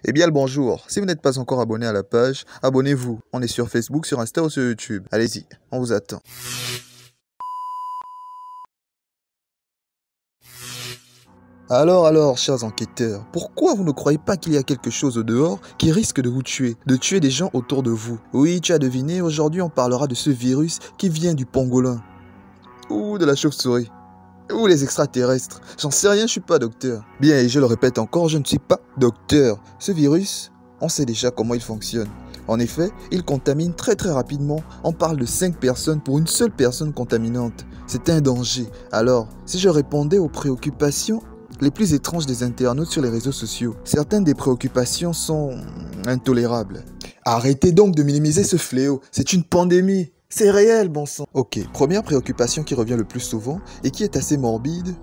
Eh bien le bonjour, si vous n'êtes pas encore abonné à la page, abonnez-vous. On est sur Facebook, sur Insta ou sur YouTube. Allez-y, on vous attend. Alors, chers enquêteurs, pourquoi vous ne croyez pas qu'il y a quelque chose au dehors qui risque de vous tuer, de tuer des gens autour de vous? Oui, tu as deviné, aujourd'hui on parlera de ce virus qui vient du pangolin, ou de la chauve-souris, ou les extraterrestres. J'en sais rien, je suis pas docteur. Bien, et je le répète encore, je ne suis pas docteur. Ce virus, on sait déjà comment il fonctionne. En effet, il contamine très rapidement. On parle de 5 personnes pour une seule personne contaminante. C'est un danger. Alors, si je répondais aux préoccupations les plus étranges des internautes sur les réseaux sociaux, certaines des préoccupations sont intolérables. Arrêtez donc de minimiser ce fléau. C'est une pandémie. C'est réel, bon sang. Ok, première préoccupation qui revient le plus souvent et qui est assez morbide.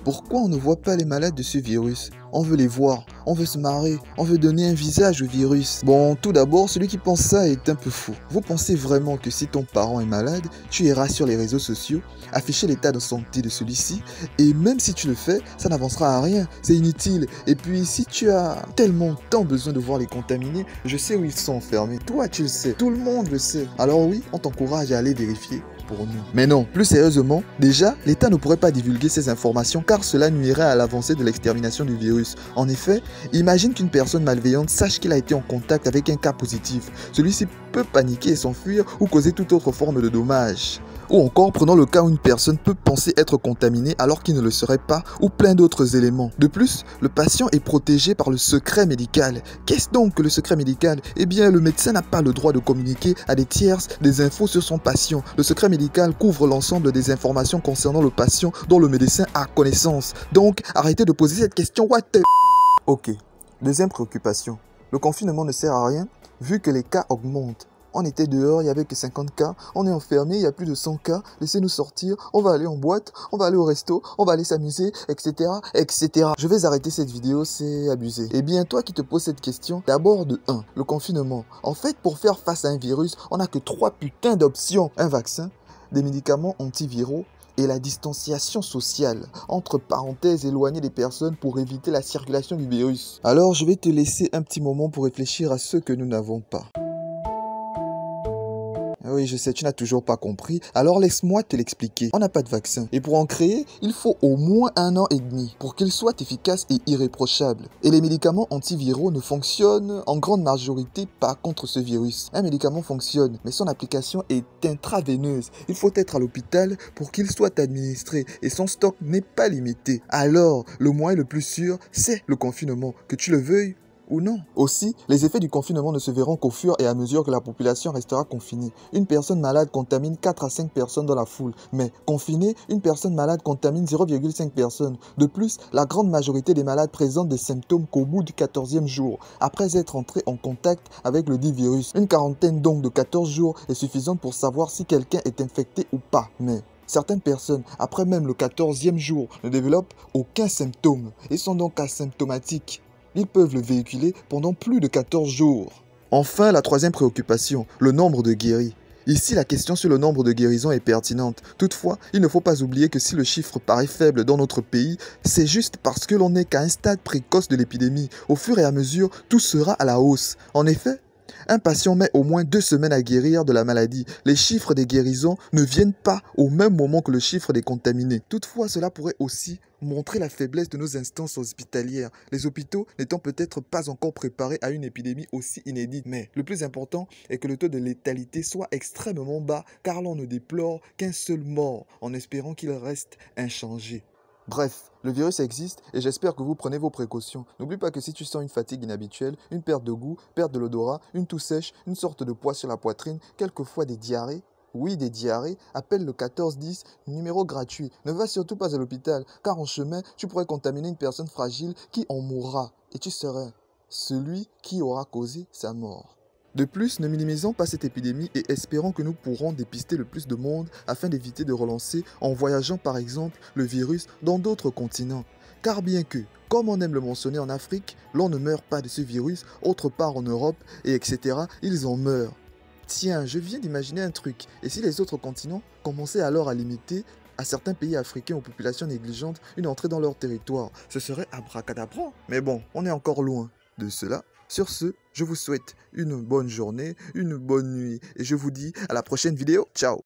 Pourquoi on ne voit pas les malades de ce virus? On veut les voir, on veut se marrer, on veut donner un visage au virus. Bon, tout d'abord, celui qui pense ça est un peu fou. Vous pensez vraiment que si ton parent est malade, tu iras sur les réseaux sociaux, afficher l'état de santé de celui-ci, et même si tu le fais, ça n'avancera à rien, c'est inutile. Et puis, si tu as tellement tant besoin de voir les contaminés, je sais où ils sont enfermés. Toi, tu le sais, tout le monde le sait. Alors oui, on t'encourage à aller vérifier. Pour nous. Mais non, plus sérieusement, déjà, l'État ne pourrait pas divulguer ces informations car cela nuirait à l'avancée de l'extermination du virus. En effet, imagine qu'une personne malveillante sache qu'il a été en contact avec un cas positif. Celui-ci peut paniquer et s'enfuir ou causer toute autre forme de dommage. Ou encore, prenons le cas où une personne peut penser être contaminée alors qu'il ne le serait pas, ou plein d'autres éléments. De plus, le patient est protégé par le secret médical. Qu'est-ce donc que le secret médical? Eh bien, le médecin n'a pas le droit de communiquer à des tierces des infos sur son patient. Le secret médical couvre l'ensemble des informations concernant le patient dont le médecin a connaissance. Donc, arrêtez de poser cette question, what the... Ok, deuxième préoccupation. Le confinement ne sert à rien vu que les cas augmentent. On était dehors, il n'y avait que 50 cas. On est enfermé, il y a plus de 100 cas. Laissez-nous sortir, on va aller en boîte, on va aller au resto, on va aller s'amuser, etc., etc. Je vais arrêter cette vidéo, c'est abusé. Eh bien, toi qui te poses cette question, d'abord de 1, le confinement. En fait, pour faire face à un virus, on n'a que 3 putains d'options. Un vaccin, des médicaments antiviraux, et la distanciation sociale, entre parenthèses éloigner les personnes pour éviter la circulation du virus. Alors, je vais te laisser un petit moment pour réfléchir à ce que nous n'avons pas. Oui, je sais, tu n'as toujours pas compris. Alors laisse-moi te l'expliquer. On n'a pas de vaccin. Et pour en créer, il faut au moins 1 an et demi pour qu'il soit efficace et irréprochable. Et les médicaments antiviraux ne fonctionnent en grande majorité pas contre ce virus. Un médicament fonctionne, mais son application est intraveineuse. Il faut être à l'hôpital pour qu'il soit administré et son stock n'est pas limité. Alors, le moyen le plus sûr, c'est le confinement, que tu le veuilles ou non. Aussi, les effets du confinement ne se verront qu'au fur et à mesure que la population restera confinée. Une personne malade contamine 4 à 5 personnes dans la foule, mais confinée, une personne malade contamine 0,5 personnes. De plus, la grande majorité des malades présentent des symptômes qu'au bout du 14e jour, après être entrés en contact avec le dit virus. Une quarantaine donc de 14 jours est suffisante pour savoir si quelqu'un est infecté ou pas. Mais certaines personnes, après même le 14e jour, ne développent aucun symptôme et sont donc asymptomatiques. Ils peuvent le véhiculer pendant plus de 14 jours. Enfin, la troisième préoccupation, le nombre de guéris. Ici, la question sur le nombre de guérisons est pertinente. Toutefois, il ne faut pas oublier que si le chiffre paraît faible dans notre pays, c'est juste parce que l'on n'est qu'à un stade précoce de l'épidémie. Au fur et à mesure, tout sera à la hausse. En effet, un patient met au moins 2 semaines à guérir de la maladie. Les chiffres des guérisons ne viennent pas au même moment que le chiffre des contaminés. Toutefois, cela pourrait aussi montrer la faiblesse de nos instances hospitalières, les hôpitaux n'étant peut-être pas encore préparés à une épidémie aussi inédite. Mais le plus important est que le taux de létalité soit extrêmement bas, car l'on ne déplore qu'un seul mort, en espérant qu'il reste inchangé. Bref, le virus existe et j'espère que vous prenez vos précautions. N'oublie pas que si tu sens une fatigue inhabituelle, une perte de goût, perte de l'odorat, une toux sèche, une sorte de poids sur la poitrine, quelquefois des diarrhées, oui, des diarrhées, appelle le 1410, numéro gratuit. Ne va surtout pas à l'hôpital, car en chemin, tu pourrais contaminer une personne fragile qui en mourra. Et tu serais celui qui aura causé sa mort. De plus, ne minimisons pas cette épidémie et espérons que nous pourrons dépister le plus de monde afin d'éviter de relancer en voyageant par exemple le virus dans d'autres continents. Car bien que, comme on aime le mentionner en Afrique, l'on ne meurt pas de ce virus, autre part en Europe, et etc., ils en meurent. Tiens, je viens d'imaginer un truc. Et si les autres continents commençaient alors à limiter à certains pays africains aux populations négligentes une entrée dans leur territoire? Ce serait abracadabra. Mais bon, on est encore loin de cela. Sur ce, je vous souhaite une bonne journée, une bonne nuit et je vous dis à la prochaine vidéo. Ciao!